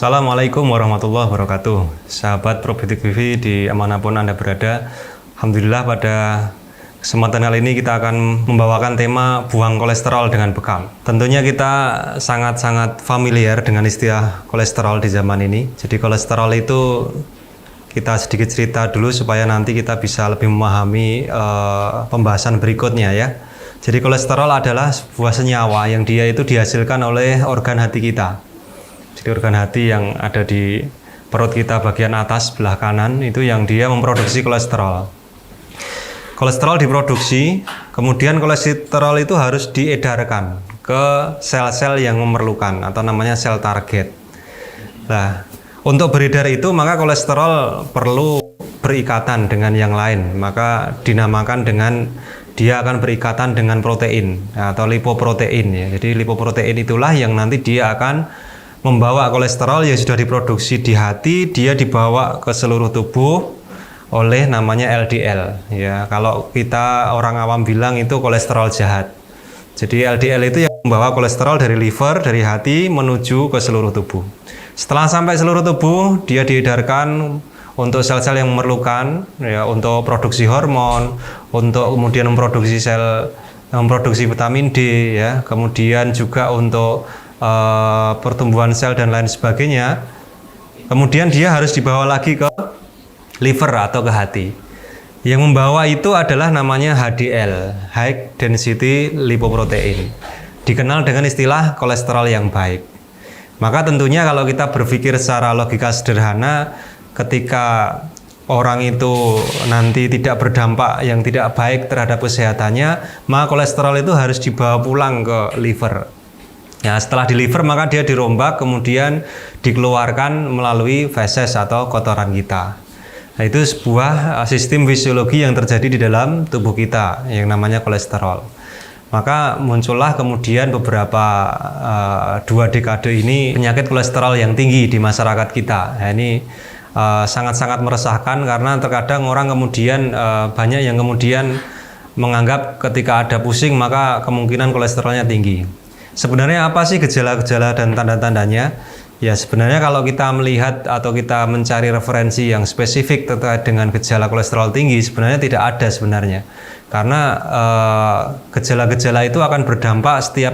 Assalamualaikum warahmatullahi wabarakatuh. Sahabat Probitik TV dimanapun Anda berada, Alhamdulillah pada kesempatan kali ini kita akan membawakan tema buang kolesterol dengan bekal. Tentunya kita sangat-sangat familiar dengan istilah kolesterol di zaman ini. Jadi kolesterol itu kita sedikit cerita dulu supaya nanti kita bisa lebih memahami pembahasan berikutnya ya. Jadi kolesterol adalah sebuah senyawa yang dia itu dihasilkan oleh organ hati kita. Jadi organ hati yang ada di perut kita bagian atas sebelah kanan itu yang dia memproduksi kolesterol. Kolesterol diproduksi, kemudian kolesterol itu harus diedarkan ke sel-sel yang memerlukan atau namanya sel target. Nah, untuk beredar itu maka kolesterol perlu berikatan dengan yang lain, maka dinamakan dengan dia akan berikatan dengan protein atau lipoprotein ya. Jadi lipoprotein itulah yang nanti dia akan membawa kolesterol yang sudah diproduksi di hati, dia dibawa ke seluruh tubuh oleh namanya LDL ya. Kalau kita orang awam bilang itu kolesterol jahat. Jadi LDL itu yang membawa kolesterol dari liver, dari hati menuju ke seluruh tubuh. Setelah sampai seluruh tubuh, dia diedarkan untuk sel-sel yang memerlukan ya, untuk produksi hormon, untuk kemudian memproduksi memproduksi vitamin D ya, kemudian juga untuk pertumbuhan sel dan lain sebagainya. Kemudian dia harus dibawa lagi ke liver atau ke hati. Yang membawa itu adalah namanya HDL, High Density Lipoprotein, dikenal dengan istilah kolesterol yang baik. Maka tentunya kalau kita berpikir secara logika sederhana, ketika orang itu nanti tidak berdampak yang tidak baik terhadap kesehatannya, maka kolesterol itu harus dibawa pulang ke liver. Ya, setelah di liver maka dia dirombak kemudian dikeluarkan melalui feses atau kotoran kita. Nah, itu sebuah sistem fisiologi yang terjadi di dalam tubuh kita yang namanya kolesterol. Maka muncullah kemudian beberapa 2 dekade ini penyakit kolesterol yang tinggi di masyarakat kita. Nah, ini sangat-sangat meresahkan karena terkadang orang kemudian banyak yang kemudian menganggap ketika ada pusing maka kemungkinan kolesterolnya tinggi. Sebenarnya apa sih gejala-gejala dan tanda-tandanya? Ya sebenarnya kalau kita melihat atau kita mencari referensi yang spesifik terkait dengan gejala kolesterol tinggi sebenarnya tidak ada sebenarnya. Karena gejala-gejala itu akan berdampak setiap